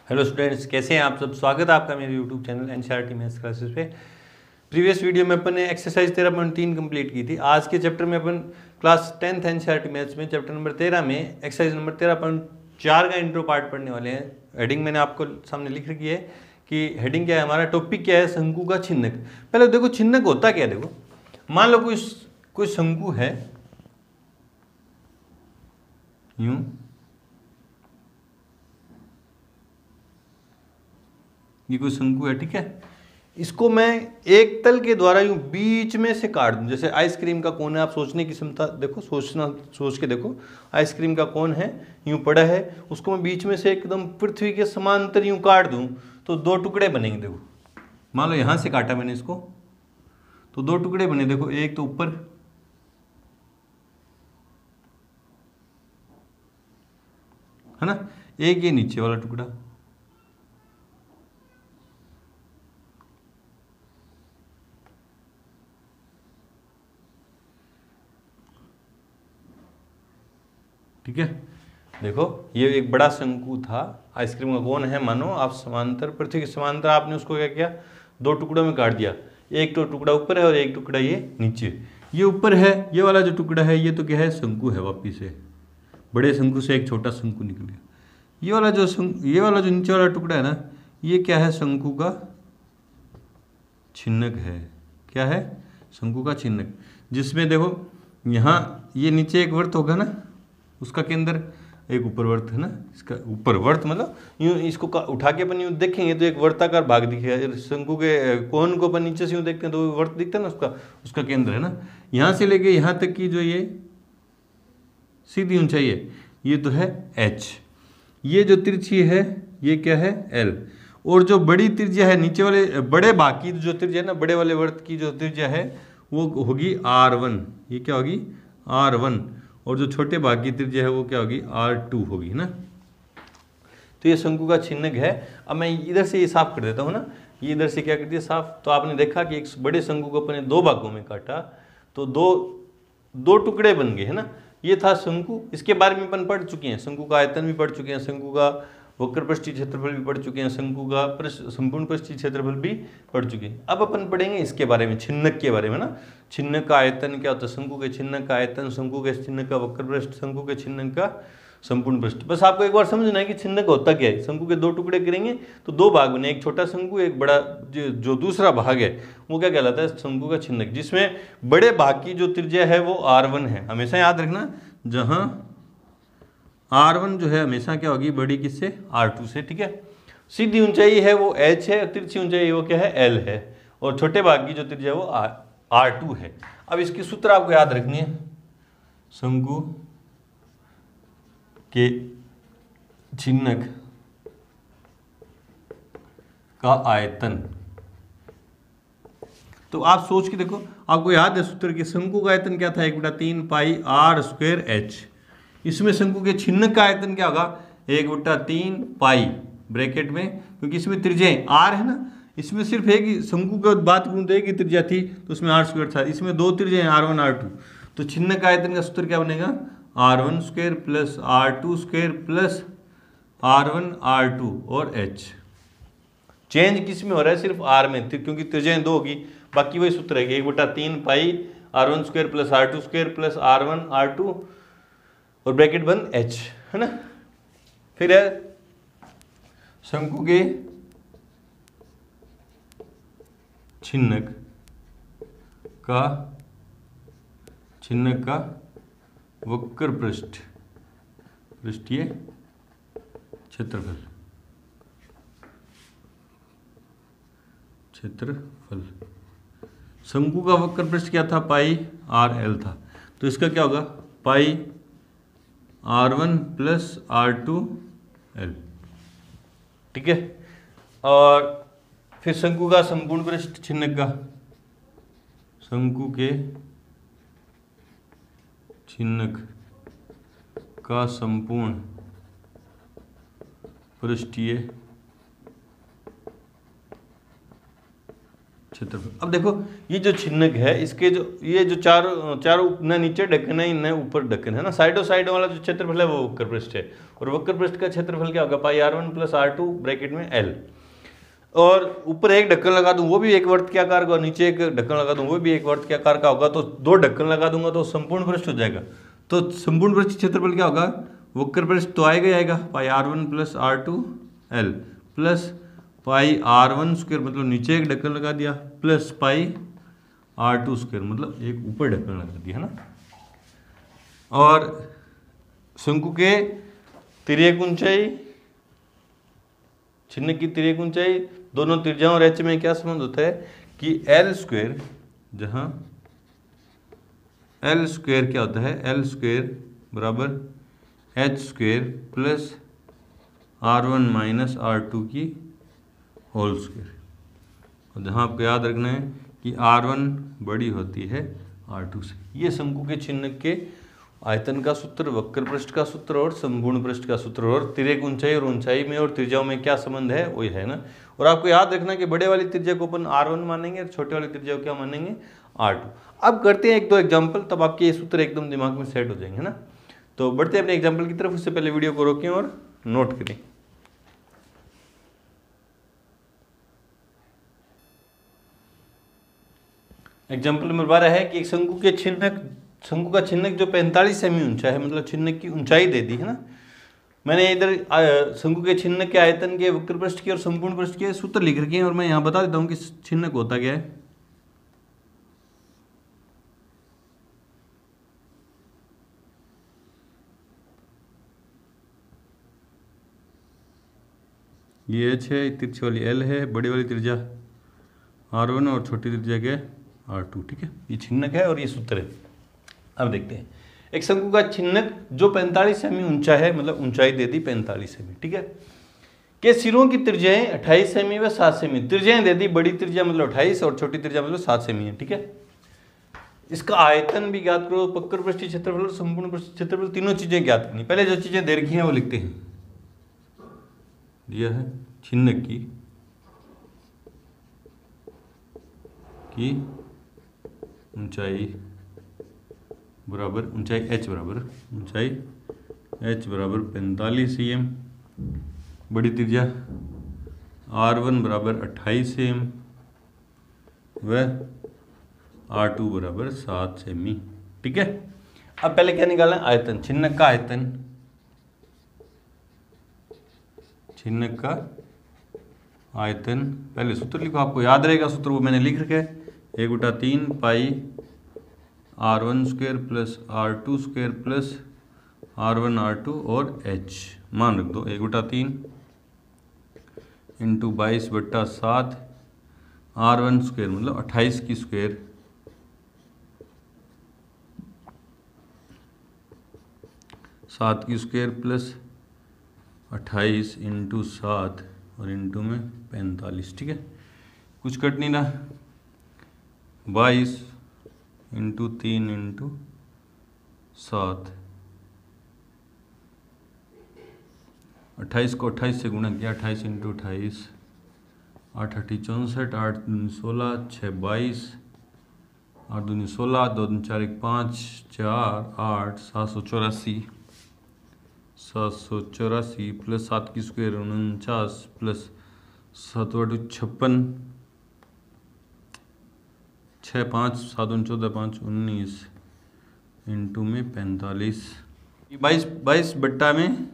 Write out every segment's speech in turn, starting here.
Hello students, कैसे हैं आप सब। स्वागत है आपका मेरे YouTube channel NCERT maths classes पे। प्रीवियस वीडियो में अपन ने एक्सरसाइज 13.3 कंप्लीट की थी। आज के चैप्टर में अपन क्लास 10th एनसीईआरटी मैथ्स में चैप्टर नंबर 13 में एक्सरसाइज नंबर 13.4 का इंट्रो पार्ट पढ़ने वाले हैं। हेडिंग मैंने आपको सामने लिख रखी है कि हेडिंग क्या है, हमारा टॉपिक क्या है, शंकु का छिन्नक। पहले देखो छिन्नक होता क्या है। देखो मान लो कोई शंकु है यूं, ये कोई शंकु है, ठीक है। इसको मैं एक तल के द्वारा यूं बीच में से काट दूं। जैसे आइसक्रीम का कोन है, आप सोचने की क्षमता देखो, सोच के देखो। आइसक्रीम का कोन है, यूं पड़ा है, उसको मैं बीच में से एकदम पृथ्वी के समांतर यूं काट दूं तो दो टुकड़े बनेंगे। देखो मान लो यहां से काटा मैंने इसको तो दो टुकड़े बने। देखो एक तो ऊपर, है ना, एक ये नीचे वाला टुकड़ा। ठीक है, देखो ये एक बड़ा शंकु था, आइसक्रीम का कोन है, मानो आप समांतर, पृथ्वी के समांतर आपने उसको क्या किया, दो टुकड़ों में काट दिया। एक तो टुकड़ा ऊपर है और एक टुकड़ा ये नीचे। ये ऊपर है, ये वाला जो टुकड़ा है ये तो क्या है, शंकु है। वापिस से बड़े शंकु से एक छोटा शंकु निकल गया। ये वाला जो नीचे वाला टुकड़ा है ना, ये क्या है, शंकु का छिन्नक है। क्या है, शंकु का छिन्नक। जिसमें देखो यहाँ ये नीचे एक वृत्त होगा ना, उसका केंद्र एक ऊपर वर्त है ना, इसका ऊपर वर्त मतलब यूं इसको उठा के अपन यूं देखेंगे तो एक वर्ताकार भाग दिखेगा। शंकु के कोन को अपन नीचे से यूं देखते हैं तो वर्त दिखता है ना, उसका केंद्र है ना। यहाँ से लेके यहाँ तक की जो ये सीधी ऊंचाई है ये तो है h। ये जो तिरछी है ये क्या है, l। और जो बड़ी त्रिज्या है नीचे वाले बड़े भाग की जो त्रिज्या है ना, बड़े वाले वर्त की जो त्रिज्या है वो होगी r1। ये क्या होगी, r1। और जो छोटे भाग की त्रिज्या है वो क्या होगी, r2 होगी ना। तो ये शंकु का छिन्नक है। अब मैं इधर से ये साफ कर देता हूँ ना, ये इधर से क्या कर दिया साफ। तो आपने देखा कि एक बड़े शंकु को अपने दो भागों में काटा तो दो टुकड़े बन गए, है ना। ये था शंकु, इसके बारे में अपन पढ़ चुके हैं। शंकु का आयतन भी पढ़ चुके हैं, शंकु का वक्र पृष्ठीय क्षेत्रफल भी पढ़ चुके हैं, शंकु का संपूर्ण पृष्ठीय क्षेत्रफल भी पढ़ चुके हैं। अब अपन पढ़ेंगे इसके बारे में, छिन्नक के बारे में ना। छिन्नक का आयतन क्या होता है, शंकु के छिन्नक का आयतन, शंकु के छिन्नक का वक्र पृष्ठ, शंकु के छिन्नक का संपूर्ण पृष्ठ। बस आपको एक बार समझना है कि छिन्नक होता क्या है। शंकु के दो टुकड़े करेंगे तो दो भाग बने, एक छोटा शंकु, एक बड़ा। जो दूसरा भाग है वो क्या कहलाता है, शंकु का छिन्नक। जिसमें बड़े भाग की जो त्रिज्या है वो r1 है। हमेशा याद रखना, जहां r1 जो है हमेशा क्या होगी, बड़ी किससे, r2 से, ठीक है। सीधी ऊंचाई है वो h है, तिरछी ऊंचाई वो क्या है, l है। और छोटे भाग की जो त्रिज्या है वो r2 है। अब इसकी सूत्र आपको याद रखनी है। शंकु के छिन्नक का आयतन, तो आप सोच के देखो, आपको याद है सूत्र कि शंकु का आयतन क्या था, 1/3 पाई r स्क्वायर h। इसमें शंकु के छिन्नक का आयतन क्या होगा, 1/3 पाई ब्रैकेट में, क्योंकि इसमें त्रिज्याएं r है ना। इसमें सिर्फ एक ही शंकु की बात करूं तो एक ही त्रिज्या थी तो उसमें r स्क्वायर था। इसमें दो त्रिज्याएं r1 r2, तो छिन्नक का आयतन का सूत्र क्या बनेगा, r1 square plus r2 square plus r1 r2 और h। चेंज किस में हो रहा है, सिर्फ r में, क्योंकि त्रिज्याएं दो होगी। बाकी वही सूत्र है, 1/3 पाई r1 square plus r2 square plus r1 r2 और ब्रैकेट बंद h, है ना। फिर है शंकु के छिन्नक का वक्र पृष्ठीय क्षेत्रफल। शंकु का वक्र पृष्ठ क्या था, पाई r1 था, तो इसका क्या होगा, पाई r1 प्लस r2 l, ठीक है। और फिर शंकु का संपूर्ण पृष्ठ छिन्नक का, शंकु के छिन्नक का संपूर्ण पृष्ठीय क्षेत्रफल। अब देखो ये जो छिन्नक है इसके जो ये जो चारों न नीचे ढक्कन है न ऊपर ढक्कन है ना, साइडों वाला जो क्षेत्रफल है वो वक्र पृष्ठ है, और वक्र पृष्ठ का क्षेत्रफल क्या होगा, पाई r1 प्लस r2 ब्रैकेट में l। और ऊपर एक ढक्कन लगा दूं वो भी एक वर्त के आकार का, और नीचे एक ढक्कन लगा दूं वो भी एक वर्त के आकार का होगा, तो दो ढक्कन लगा दूंगा तो संपूर्ण पृष्ठ हो जाएगा। तो संपूर्ण पृष्ठ क्षेत्रफल क्या होगा, वक्र पृष्ठ तो आएगा ही आएगा, पाई r1 plus r2 l plus pi r1 square मतलब नीचे एक ढक्कन लगा दिया, प्लस पाई r2 स्क्वायर मतलब एक ऊपर ढक्कन लगा दिया, है ना। और शंकु के तिर्यक ऊंचाई, छिन्नक की तिर्यक ऊंचाई, दोनों त्रिज्याओं और एच में क्या संबंध होता है कि एल स्क्वायर, जहां एल स्क्वायर क्या होता है, एल स्क्वायर बराबर H square plus r1 minus r2 की होल स्क्वायर। और जहां आपको याद रखना है कि r1 बड़ी होती है r2 से। ये शंकु के छिन्नक के आयतन का सूत्र, वक्र पृष्ठ का सूत्र और संपूर्ण पृष्ठ का सूत्र, और तिर्यक ऊंचाई और ऊंचाई में और त्रिज्याओं में क्या संबंध है वही है ना। और आपको याद रखना कि बड़े वाली त्रिज्या को अपन r1 मानेंगे और छोटे वाली त्रिज्या को क्या मानेंगे, r2। अब करते हैं एक दो एग्जाम्पल, तब आपके ये सूत्र एकदम दिमाग में सेट हो जाएंगे ना। तो बढ़ते हैं अपने एग्जाम्पल की तरफ, उससे पहले वीडियो को रोकें और नोट करें। एग्जाम्पल नंबर 12 है कि एक शंकु का छिन्नक जो 45 सेमी ऊंचा है, मतलब छिन्नक की ऊंचाई दे दी है ना। मैंने इधर शंकु के छिन्नक के आयतन के, वक्र पृष्ठ के और संपूर्ण पृष्ठ के सूत्र लिख रखे हैं, और मैं यहाँ बता देता हूँ कि छिन्नक होता क्या है। ये एच है, तिरछी वाली एल है, बड़ी वाली त्रिज्या r1 और छोटी त्रिज्या के r2, ठीक है। ये छिन्नक है और ये सूत्र है। अब देखते हैं एक शंकु का छिन्नक जो 45 सेमी ऊंचा है, मतलब ऊंचाई दे दी 45 सेमी, ठीक है, के सिरों की त्रिज्याएं 28 सेमी व 7 सेमी, त्रिज्याएं दे दी, बड़ी त्रिज्या मतलब 28 और छोटी त्रिज्या मतलब 7 सेमी है, ठीक है। इसका आयतन भी ज्ञात करो, वक्र पृष्ठीय क्षेत्रफल और संपूर्ण पृष्ठीय क्षेत्रफल, तीनों चीजें ज्ञात करनी। पहले जो चीजें दे रखी हैं वो लिखते हैं। दिया है छिन्नक की ऊंचाई बराबर, ऊंचाई h बराबर, ऊंचाई h बराबर 45 cm, बड़ी त्रिज्या r1 बराबर 28 cm व r2 बराबर 7 सेमी, ठीक है। अब पहले क्या निकालना है, आयतन, छिन्नक का आयतन, छिन्नक का आयतन। पहले सूत्र लिखो, आपको याद रहेगा सूत्र, वो मैंने लिख रखा है, 1/3 पाई r1 square plus r2 square plus r1 r2 और h मान रख दो, 1/3 इंटू 22/7 r1 स्क्वायर मतलब 28 की स्क्वायर, 7 की स्क्वायर प्लस 28 इंटू 7 और इंटू में 45, ठीक है। कुछ कट नहीं रहा, 22 इंटू 3 इंटू 7, 28 को 28 से गुणा किया, 28 इंटू 28, 8 8 64, 8 दूनी 16, 6 22, 8 दूनी 16, 2 दूनी 4 1 5, 4 8, 784, 784 प्लस 7 की स्क्वायर 49 प्लस 7 8 56, 6 5 7 14 5 19 इंटू में 45, 22 बट्टा में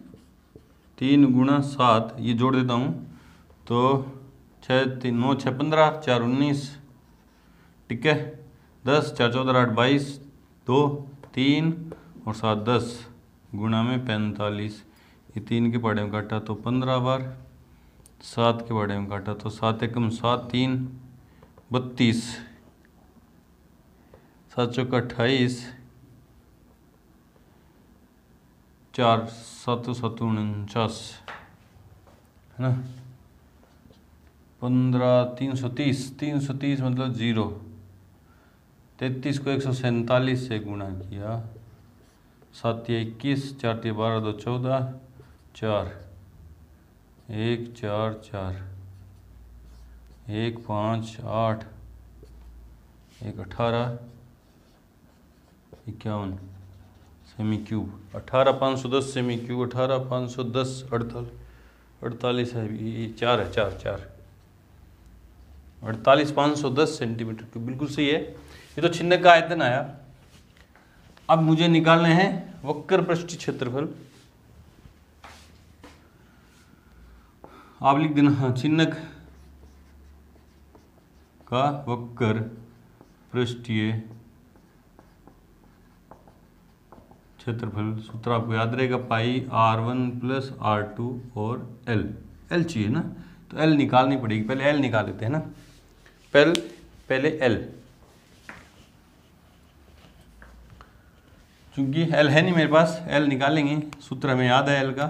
3 गुणा 7, ये जोड़ देता हूँ तो 6 3 9 6 15 4 19, ठीक है, 10 4 14 8 22, 2 3 और 7 10 गुणा में 45, ये 3 के पहाड़े में काटा तो 15 बार, 7 के पहाड़े में काटा तो 7 एकम 7 3 32, 7 चौका 28, 4 7 7 49, है ना, 15 330 मतलब 0, 33 को 147 से गुणा किया, 7 21, 4 12 2 14, 4 1 4 4 1 5 8 एक 18 51 सेमी क्यूब, 18 510 सेमी क्यूब, 18 510 48 है, ये 4 है, 4 4 48 510 सेंटीमीटर क्यूब, बिल्कुल सही है। ये तो छिन्नक का आयतन आया। अब मुझे निकालने हैं वक्र पृष्ठीय क्षेत्रफल। आप लिख देना, हाँ, छिन्नक का वक्र पृष्ठीय क्षेत्रफल। सूत्र आपको याद रहेगा, पाई r1 प्लस r2 और L चाहिए ना, तो L निकालनी पड़ेगी। पहले L निकाल लेते हैं ना, पहले L, चूंकि L है नहीं मेरे पास, L निकालेंगे। सूत्र हमें याद है L का,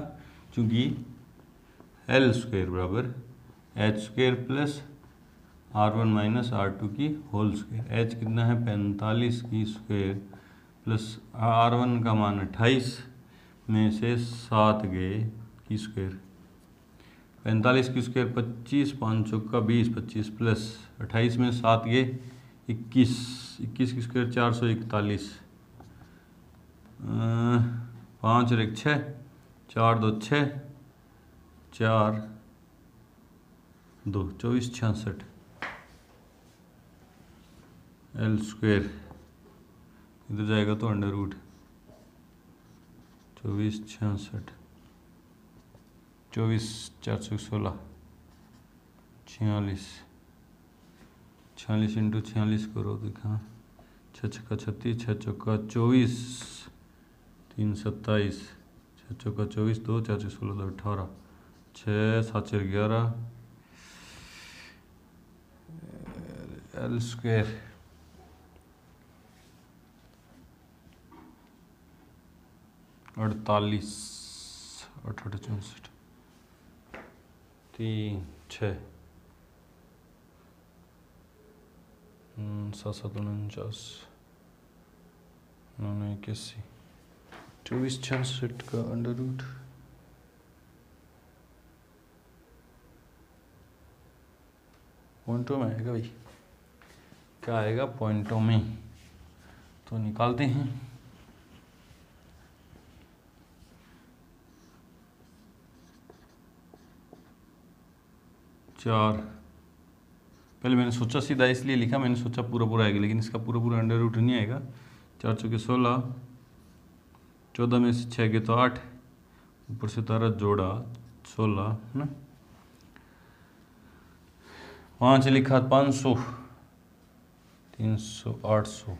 चूंकि L स्क्वायर बराबर h² plus r1 minus r2 की होल स्क्वायर। h कितना है, 45 की स्क्वायर प्लस r1 का मान 28 में से 7 गए की स्क्वायर, 45 की स्क्वायर 25, 5 चौका 20, 25 प्लस 28 में 7 गए 21, 21 की स्क्वायर 441, 5 और 1 6, 4 2 6, 4 2 24 66 L स्क्वायर, इधर जाएगा तो अंडर रूट 24 66, 24 416 46, 46 इंटू 46 करो, देखा 6 छक्का 36, 6 चौका 24, 3 27, 6 चौका 24, 2 4 16 2 18, 6 7 11 L स्क्वायर 48 18 64 3 6 7 7 49 9 81 24 66 का अंडर रूट पॉइंटों में आएगा भाई, क्या आएगा पॉइंटों में, तो निकालते हैं। चार, पहले मैंने सोचा सीधा इसलिए लिखा, मैंने सोचा पूरा पूरा आएगा, लेकिन इसका पूरा पूरा अंडर रूट नहीं आएगा। 4 चौके 16, 14 में से 6 गए तो 8, ऊपर से 13 जोड़ा 16 है ना, 5 लिखा 500, 300 800,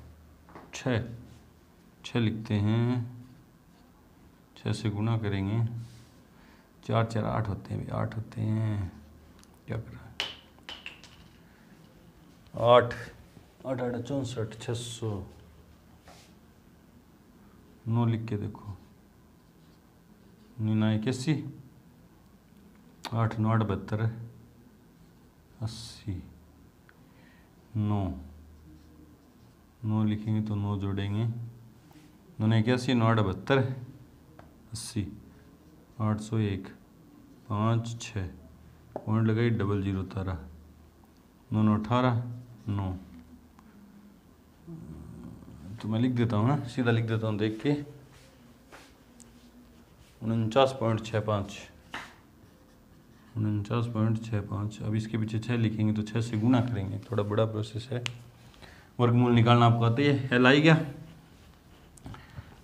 6 लिखते हैं, 6 से गुणा करेंगे, 4 4 8 होते हैं, 8 होते हैं, क्या कर रहा है, 8 8 8 64 600, 9 लिख के देखो, 9 81, 8 9 8 72 80, 9 लिखेंगे तो 9 जोड़ेंगे, 9 81 9 8 72 80, 801 5 6 पॉइंट लगाई, 00 उतारा, 9 9 18 9, तो मैं लिख देता हूँ ना, सीधा लिख देता हूँ देख के, 49.65 49.65। अब इसके पीछे 6 लिखेंगे तो 6 से गुणा करेंगे, थोड़ा बड़ा प्रोसेस है। वर्गमूल निकालना आपको आता है, L आई गया।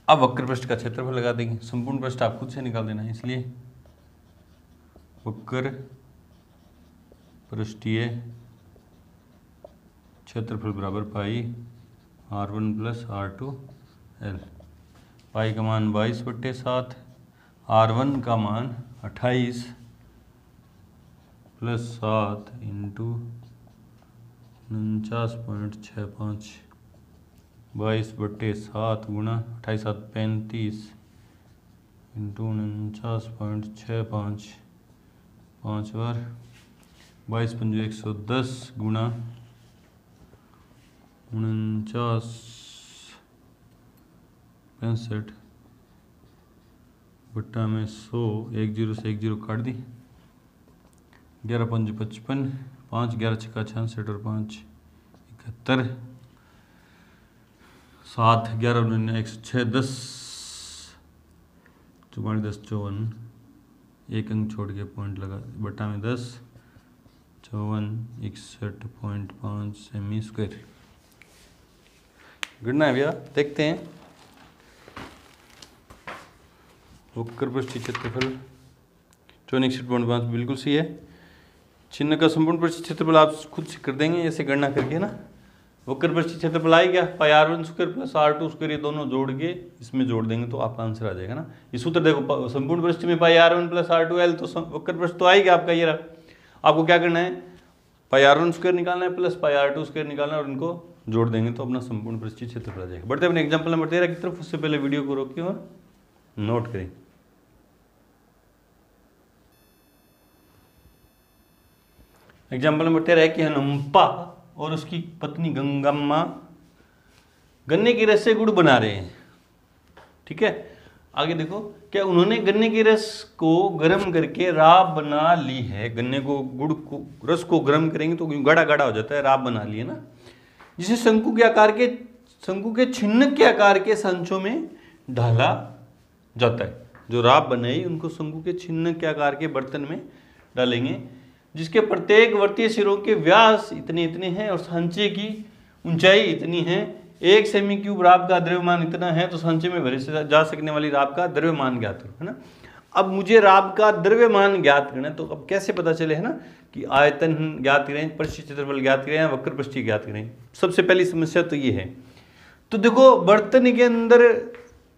अब वक्र पृष्ठ का क्षेत्रफल लगा देंगे, संपूर्ण पृष्ठ आप खुद से निकाल देना है, इसलिए वक्र पृष्ठीय क्षेत्रफल बराबर पाई r1 प्लस r2 L। पाई का मान 22/7, r1 का मान 28 प्लस 7 इंटू 49.65, 22/7 गुणा 28 7 35 इंटू 49.65, 5 बार 22 पंजे 110 गुणा 49 65 बट्टा में 100, 1 0 से 1 0 काट दी, 11 पंजे 55, 5 11 छक्का 66 और 5 71, 7 11 106 10 44 10 54, एक अंक छोड़ के पॉइंट लगा बटा में 10 54 61.5 सेमी स्क्वायर। गणना है भैया, देखते हैं। वक्र पृष्ठीय क्षेत्रफल 61.5 बिल्कुल सही है। चिन्ह का संपूर्ण पृष्ठीय क्षेत्रफल आप खुद से कर देंगे ऐसे गणना करके ना। वक्र पृष्ठीय क्षेत्रफल आई क्या, पाई r1 square plus r2 square, ये दोनों जोड़ के इसमें जोड़ देंगे तो आपका आंसर आ जाएगा ना। ये सूत्र देखो, संपूर्ण पृष्ठ में पाई r1 प्लस r2l, तो वक्र पृष्ठ तो आएगा आपका ये रहा। आपको क्या करना है, पाई r1 स्क्वायर निकालना है प्लस पाई r2 स्क्वायर निकालना है और इनको जोड़ देंगे तो अपना संपूर्ण पृष्ठीय क्षेत्रफल आ जाएगा। बढ़ते अपने एग्जाम्पल नंबर 13 की तरफ। उससे पहले वीडियो को रोकें और नोट करें। एग्जाम्पल नंबर 13 है कि हनुम्पा और उसकी पत्नी गंगम्मा गन्ने के रस से गुड़ बना रहे हैं। ठीक है, आगे देखो, क्या उन्होंने गन्ने के रस को गर्म करके राब बना ली है। गन्ने को गुड़ को रस को गर्म करेंगे तो गाढ़ा गाढ़ा हो जाता है, राब बना ली है ना, जिसे शंकु के छिन्नक के आकार के सांचों में ढाला जाता है। जो राब बनाई उनको शंकु के छिन्नक के आकार के बर्तन में डालेंगे, जिसके प्रत्येक वर्तीय सिरों के व्यास इतने इतने हैं और सांचे की ऊंचाई इतनी है। 1 सेमी क्यूब राब का द्रव्यमान इतना है, तो सांचे में भरे से जा सकने वाली राब का द्रव्यमान ज्ञात करो, है ना। अब मुझे राब का द्रव्यमान ज्ञात करना है, तो अब कैसे पता चले, है ना, कि आयतन ज्ञात करें, पृष्ठीय क्षेत्रफल ज्ञात करें या वक्र पृष्ठीय ज्ञात करें। सबसे पहली समस्या तो ये है। तो देखो, बर्तन के अंदर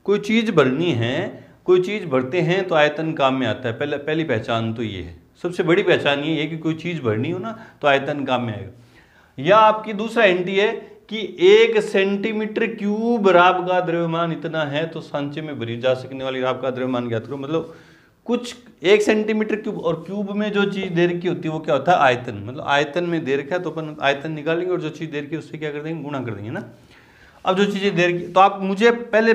कोई चीज भरनी है, कोई चीज भरते हैं तो आयतन काम में आता है। पहली पहचान तो ये है, सबसे बड़ी पहचान ये है कि कोई चीज भरनी हो ना तो आयतन काम में आएगा। या आपकी दूसरा एंटी है कि 1 सेंटीमीटर क्यूब राब का द्रव्यमान इतना है, तो सांचे में भरी जा सकने वाली राब का द्रव्यमान ज्ञात करो। मतलब कुछ 1 सेंटीमीटर क्यूब, और क्यूब में जो चीज दे रखी होती है वो क्या होता है, आयतन। मतलब आयतन में दे रखा है तो अपन आयतन निकालेंगे और जो चीज दे रखी है उससे क्या कर देंगे, गुणा कर देंगे ना। अब जो चीजें दे रखी, तो आप मुझे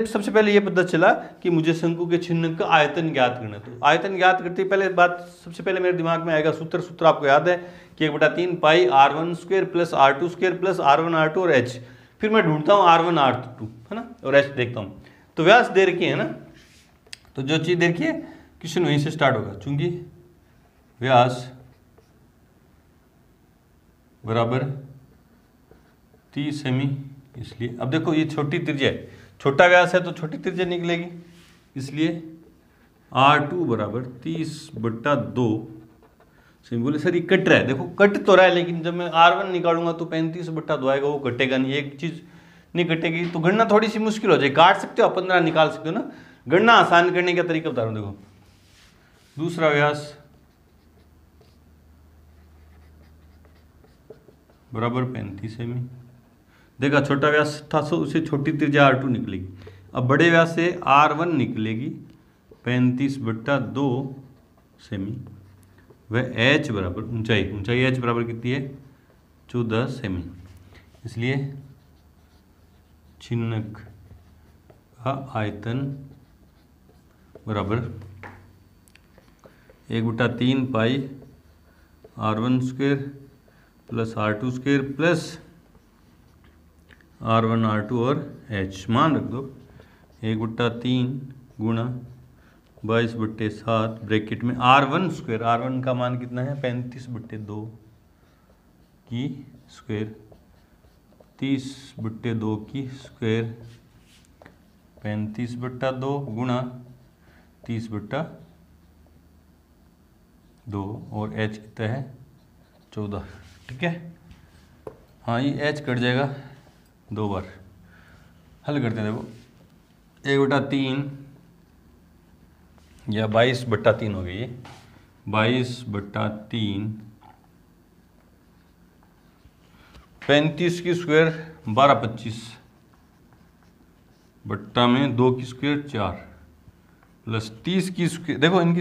सबसे पहले ये पता चला कि मुझे शंकु के छिन्नक का आयतन ज्ञात करना है। तो आयतन ज्ञात करते पहले बात सबसे पहले मेरे दिमाग में आएगा सूत्र आपको याद है कि 1/3 पाई r1 square plus r2 square plus r1 r2 और h। फिर मैं ढूंढता हूँ r1 r2, है ना, और h देखता हूँ। तो व्यास दे रखी है ना, तो जो चीज दे रखी है क्वेश्चन वहीं से स्टार्ट होगा। चूंकि व्यास बराबर 30 सेमी, इसलिए अब देखो ये छोटी त्रिज्या है, छोटा व्यास है तो छोटी त्रिज्या निकलेगी, इसलिए r2 बराबर 30/2 सेमी। बोले सर ये कट रहा है, देखो कट तो रहा है, लेकिन जब मैं r1 निकालूंगा तो 35/2 आएगा, वो कटेगा नहीं, एक चीज नहीं कटेगी। तो गणना थोड़ी सी मुश्किल हो जाएगी। काट सकते हो, 15 निकाल सकते हो ना। गणना आसान करने का तरीका बता रहा हूं। देखो, दूसरा व्यास बराबर 35 सेमी। देखा, छोटा व्यास था सो उसे छोटी त्रिज्या r2 निकलेगी। अब बड़े व्यास से r1 निकलेगी 35/2 सेमी। वह h बराबर ऊंचाई h बराबर कितनी है, 14 सेमी। इसलिए छिन्नक का आयतन बराबर 1/3 पाई r1 square plus r2 square plus r1 r2 और h। मान रख दो 1/3 गुणा 22/7 ब्रैकेट में r1 स्क्वायर, r1 का मान कितना है 35/2 की स्क्वायर, 30/2 की स्क्वायर, 35/2 गुणा 30/2 और h कितना है 14। ठीक है, हाँ ये h कट जाएगा 2 बार। हल करते हैं। देखो 1/3 या 22/3 हो गई, ये 22/3, 35 की स्क्वायर 12/25 बट्टा में 2 की स्क्वायर 4 प्लस 30 की स्क्वायर। देखो इनकी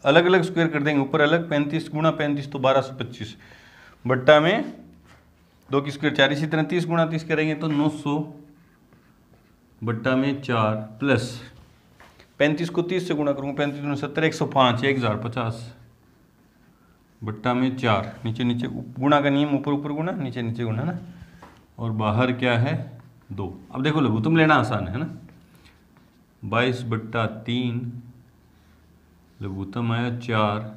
अलग अलग स्क्वायर कर देंगे, ऊपर अलग 35 गुणा 35 तो 1225 बट्टा में 2 की स्क्वायर 4। इसी तरह 30 गुणा 30 करेंगे तो 900 बट्टा में 4 प्लस 35 को 30 से गुणा करूँगा, 35 गुणा 70 105 1050 बट्टा में 4। नीचे नीचे गुणा का नियम, ऊपर ऊपर गुणा नीचे नीचे गुणा ना। और बाहर क्या है 2। अब देखो लघुत्तम लेना आसान है ना, 22/3 लघुत्तम आया 4,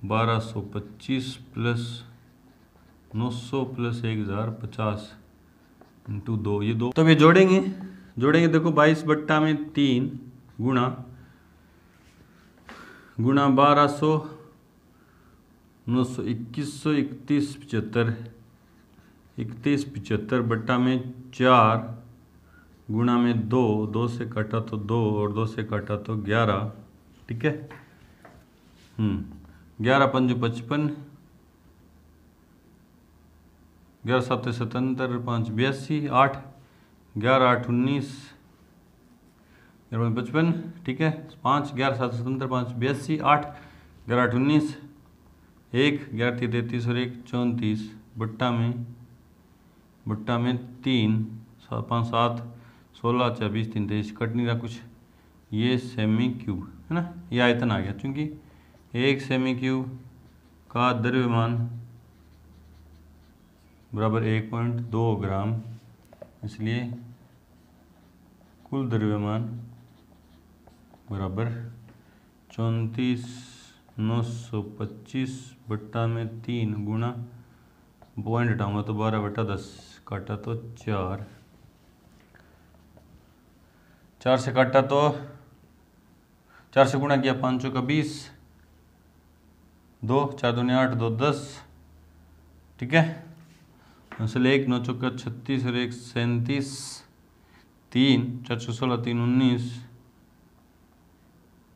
1225 प्लस 900 प्लस 1050 इंटू 2, ये 2। तो ये जोड़ेंगे देखो 22/3 गुणा 1200 900 2100 31 75 31 75 बट्टा में 4 गुणा में 2, 2 से काटा तो 2 और 2 से काटा तो 11, ठीक है। 11 5 55, 11 7 77, 5 82, 8 11 8 19, 55, ठीक है। 5 11 7 77, 5 82, 8 11 8 19, 1 11 33 और 1 34 बट्टा में 3 5 7 16 24 33, कट नहीं रहा कुछ, ये सेमी क्यूब है ना, ये आयतन आ गया, क्योंकि एक सेमी क्यूब का द्रव्यमान बराबर 1.2 ग्राम, इसलिए कुल द्रव्यमान बराबर 34,925 बट्टा में 3 गुणा पॉइंट हटाऊंगा तो 12/10 काटा तो 4, 4 से काटा तो 4 से गुणा किया 5 का 20, 2 4 दूनी 8 2 10, ठीक है। असल 1 9 चौका 36 और 1 37, 3 4 16 3 19,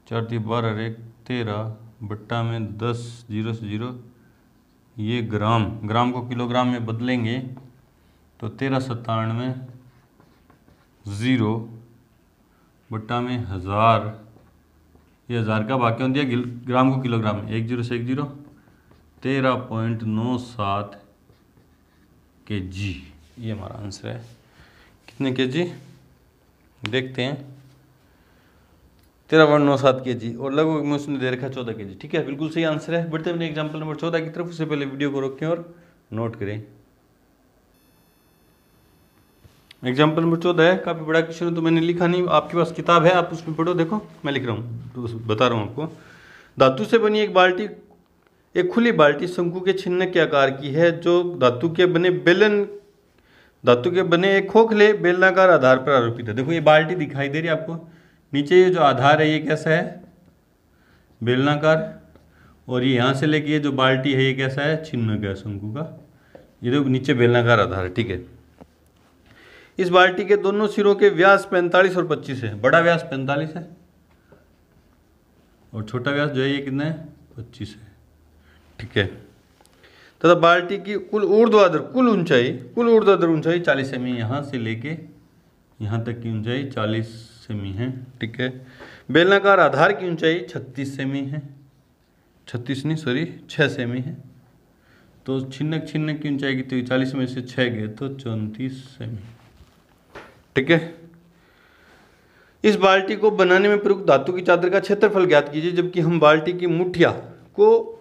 4 3 12 और 1 13 बट्टा में 10 0 से 0, ये ग्राम को किलोग्राम में बदलेंगे तो 1397 0 बट्टा में 1000, ये 1000 का वाक्य दिया ग्राम को किलोग्राम में, 1 0 से 1 0, 13.97 kg, ये हमारा आंसर है। कितने kg देखते हैं, 13.97 kg, और लगभग में उसने दे रखा 14 kg, ठीक है, बिल्कुल सही आंसर है। बढ़ते हैं एग्जाम्पल नंबर 14 की तरफ। उससे पहले वीडियो को रोकें और नोट करें। एग्जाम्पल नंबर 14 है, काफ़ी बड़ा क्वेश्चन है तो मैंने लिखा नहीं, आपके पास किताब है, आप उसमें पढ़ो। देखो मैं लिख रहा हूँ तो बता रहा हूँ आपको। धातु से बनी एक खुली बाल्टी शंकु के छिन्न के आकार की है, जो धातु के बने एक खोखले बेलनाकार आधार पर आरोपित है। देखो ये बाल्टी दिखाई दे रही है आपको, नीचे ये जो आधार है ये कैसा है, बेलनाकार, और ये यहाँ से लेके ये जो बाल्टी है ये कैसा है, छिन्न का शंकु का। ये देखो नीचे बेलनाकार आधार है, ठीक है। इस बाल्टी के दोनों सिरों के व्यास 45 और 25 है। बड़ा व्यास 45 है और छोटा व्यास जो है ये कितना है, 25 है, ठीक है। तथा बाल्टी की कुल ऊर्ध्वाधर ऊंचाई 40 सेमी, यहाँ से लेके यहाँ तक की ऊंचाई 40 सेमी है, ठीक है। बेलनाकार आधार की ऊंचाई 36 सेमी है, 6 सेमी है। तो छिन्नक की ऊंचाई कितनी, 40 में से 6 गए तो 34 सेमी, ठीक है। इस बाल्टी को बनाने में प्रयुक्त धातु की चादर का क्षेत्रफल ज्ञात कीजिए, जबकि हम बाल्टी की मुठिया को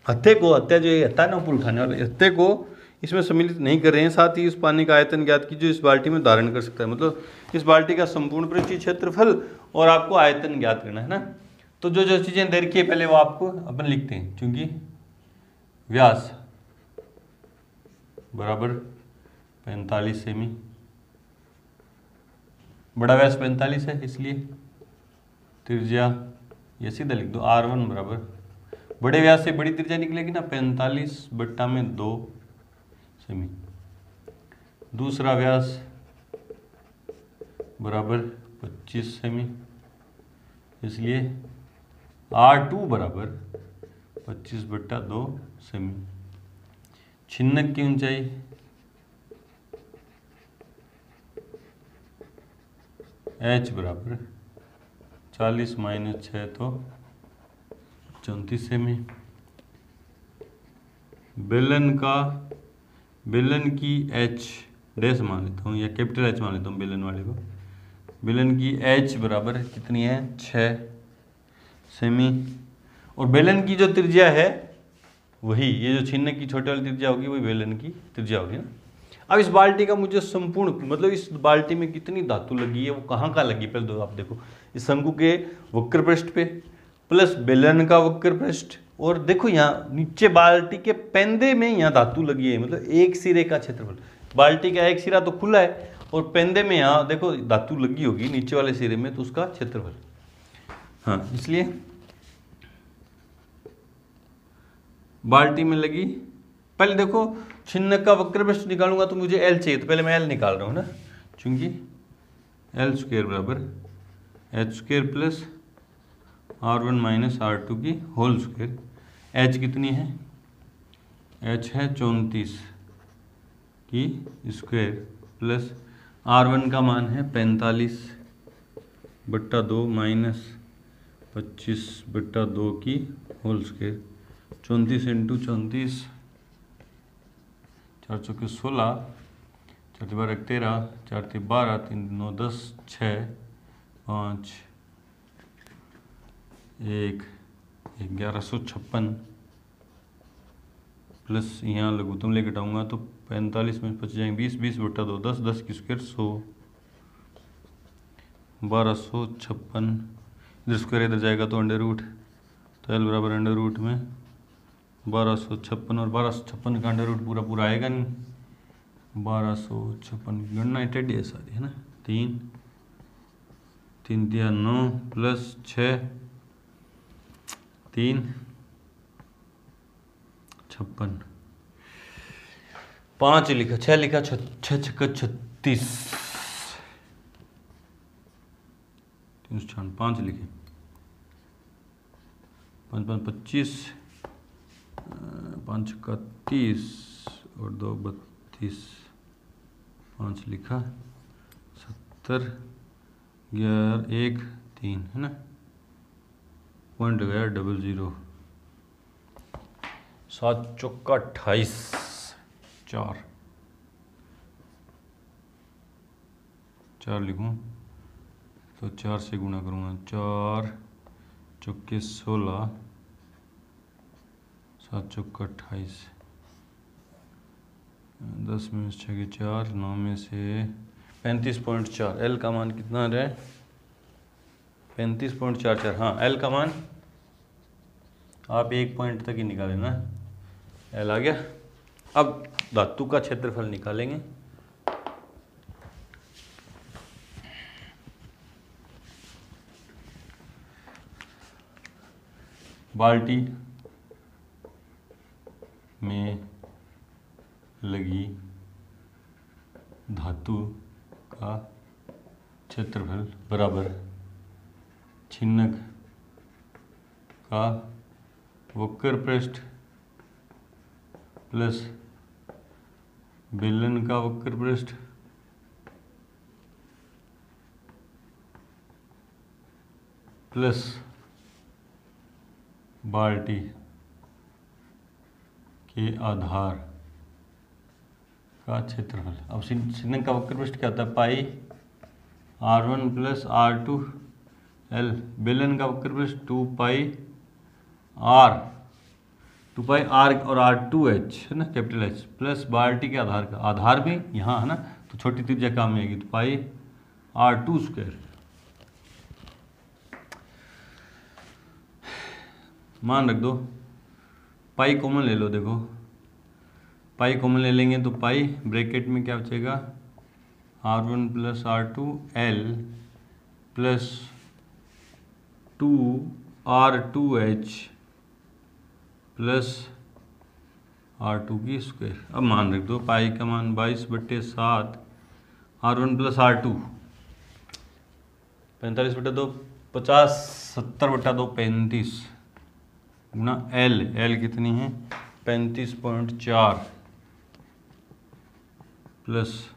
हत्थे जो ये हत्था है ना ऊपर उठाने वाला, हत्थे को इसमें सम्मिलित नहीं कर रहे हैं। साथ ही उस पानी का आयतन ज्ञात कीजिए जो इस बाल्टी में धारण कर सकता है। मतलब इस बाल्टी का संपूर्ण पृष्ठीय क्षेत्रफल और आपको आयतन ज्ञात करना है ना। तो जो जो चीजें दे रखी है पहले वो आपको अपन लिखते हैं, क्योंकि व्यास बराबर 45 सेमी, बड़ा व्यास 45 है, इसलिए त्रिज्या ये सीधा लिख दो, R1 बराबर बड़े व्यास से बड़ी त्रिज्या निकलेगी ना 45/2 सेमी। दूसरा व्यास बराबर 25 सेमी, इसलिए R2 बराबर 25/2 सेमी। छिन्नक की ऊंचाई H बराबर 40 - 6 तो 34 सेमी। बेलन की H डैश मान लेता हूँ या कैपिटल H मान लेता हूँ बेलन वाले को। बेलन की H बराबर कितनी है, 6 सेमी। और बेलन की जो त्रिज्या है वही, ये जो छिन्नक की छोटे वाली त्रिज्या होगी वही बेलन की त्रिज्या होगी ना। अब इस बाल्टी का मुझे संपूर्ण, मतलब इस बाल्टी में कितनी धातु लगी है, वो कहाँ कहाँ लगी, पहले तो आप देखो इस शंकु के वक्र पृष्ठ पे प्लस बेलन का वक्र पृष्ठ, और देखो यहाँ नीचे बाल्टी के पेंदे में यहाँ धातु लगी है, मतलब एक सिरे का क्षेत्रफल। बाल्टी का एक सिरा तो खुला है और पेंदे में यहाँ देखो धातु लगी होगी नीचे वाले सिरे में, तो उसका क्षेत्रफल। हाँ, इसलिए बाल्टी में लगी, पहले देखो छिन्नक का वक्र पृष्ठ निकालूंगा तो मुझे एल चाहिए, तो पहले मैं एल निकाल रहा हूँ ना, चूंकि एल स्क्वायर बराबर H square plus R1 minus R2 की होल स्क्वायर। एच कितनी है, एच है 34 की स्क्वायर प्लस R1 का मान है 45/2 माइनस 25/2 की होल स्क्वायर। 34 इंटू 34, 4 चौके 16, 4 12 13, 4 12, 3 9 10, 6 5 1 1156 प्लस यहाँ लघुत्तम लेकर घटाऊंगा तो 45 में 25 जाएंगे 20, 20/2 10, 10 की स्क्वायर 100, 1256। इधर स्क्वायर इधर जाएगा तो अंडर रूट, तो एल बराबर अंडर रूट में 1256, और 1256 का अंडर रूट पूरा पूरा आएगा नहीं, 1256 की गणना टेढ़ी है सारी, है ना। 3 3 दिया 9 प्लस 6 3 56, 5 लिखा, 6 लिखा, 6 6 36, 5 लिखे, 5 5 25, 5 का 30 और 2 32, 5 लिखा, 70, 11 1 3, है ना, पॉइंट लगाया 00, 7 चौका 28, 4 लिखूँ तो 4 से गुणा करूँगा, 4 चौके 16, 7 चौका 28, 10 में 6 के 4, 9 में से 35.4। एल का मान कितना रहे, 35.44। हाँ, एल का मान आप 1 पॉइंट तक ही निकालें ना, एल आ गया। अब धातु का क्षेत्रफल निकालेंगे। बाल्टी में लगी धातु का क्षेत्रफल बराबर छिन्नक का वक्र पृष्ठ प्लस बेलन का वक्र पृष्ठ प्लस बाल्टी के आधार का क्षेत्रफल। अब छिन्नक का वक्र पृष्ठ क्या होता है, पाई R1 प्लस R2 L। बेलन का वक्र पृष्ठ 2 पाई R और R2H, है ना, कैपिटल H, प्लस बाल्टी के आधार का, आधार भी यहाँ है ना, तो छोटी त्रिज्या काम में आएगी, तो पाई R2 स्क्वायर। मान रख दो, पाई कॉमन ले लो, देखो पाई कॉमन ले लेंगे तो पाई ब्रैकेट में क्या बचेगा, R1 plus R2 L plus 2 R2H plus R2 की स्क्वायर। अब मान रख दो, पाई का मान 22/7, R1 प्लस R2 45/2 50, 70/2 35 गुना L कितनी है 35.4 प्लस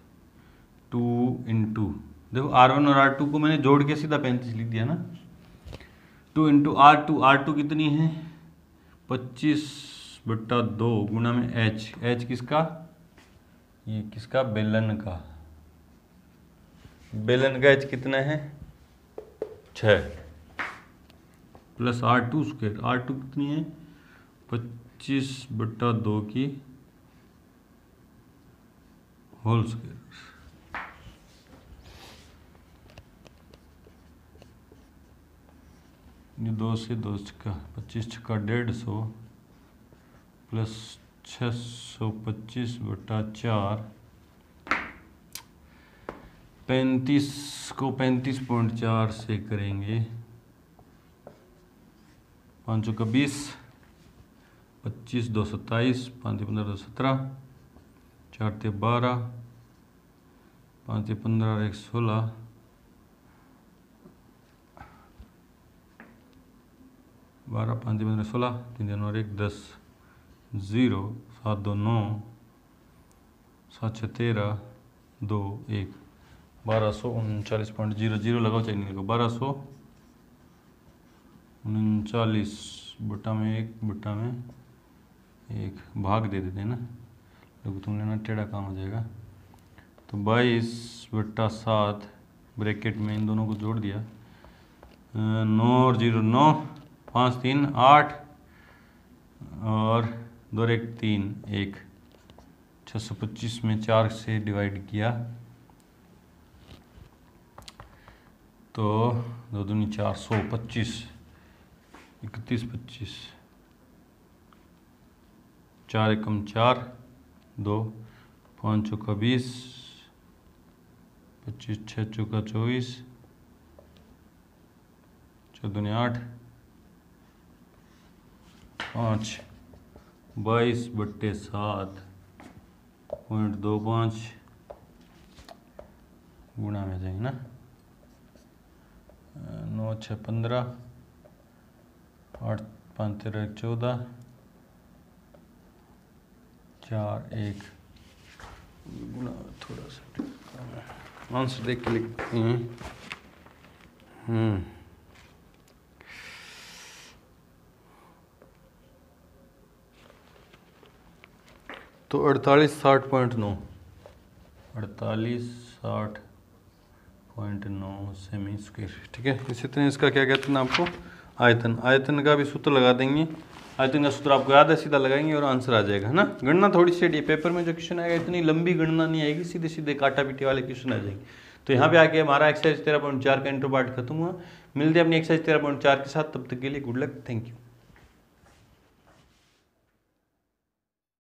2 इंटू, देखो R1 और R2 को मैंने जोड़ के सीधा 35 लिख दिया ना, 2 इंटू R2 कितनी है 25/2 गुना में H किसका, ये किसका, बेलन का। बेलन का H कितना है 6 प्लस R2 स्क्वायर। R2 कितनी है 25/2 की होल स्क्वायर। ये 2 से 2 छक्का 25 छक्का 150 प्लस 625/4 35 को 35.4 से करेंगे 5 का 20 25 2 27 5 15 2 17 4 12 5 15 1 16 12 5 15 16 3 और 1 10 0 7 2 9 7 6 13 2 1 1239.00 लगाओ चाहिए नहीं लगाओ 1239 बटा में 1 बटा में 1 भाग दे देते हैं ना, देखो तुम लेना टेढ़ा काम हो जाएगा। तो 22/7 ब्रैकेट में इन दोनों को जोड़ दिया 9 और 0 9 5 3 8 और 2 1 3 1 625 में 4 से डिवाइड किया तो 2 दूनी 4 125 31 25 4 एकम 4 2 5 चौका 20 25 6 चौका 24 4 दूनी 8 5 22/7.25 गुणा में जाएंगे ना 9 6 15 8 5 13 14 4 1 गुणा थोड़ा सा आंसर देख के लिखते हैं। तो 4860.9 सेमी स्क्वायर, ठीक है। इसी तरह इसका क्या कहते हैं आपको आयतन, आयतन का भी सूत्र लगा देंगे। आयतन का सूत्र आपको याद है, सीधा लगाएंगे और आंसर आ जाएगा, है ना। गणना थोड़ी सी पेपर में जो क्वेश्चन आएगा इतनी लंबी गणना नहीं आएगी, सीधे सीधे काटा पीटी वाले क्वेश्चन आ जाएंगे। तो यहाँ पे आके हमारा एक्सरसाइज 13.4 का इंट्रो पार्ट खत्म हुआ। मिलते हैं अपनी एक्सरसाइज 13.4 के साथ, तब तक के लिए गुड लक, थैंक यू।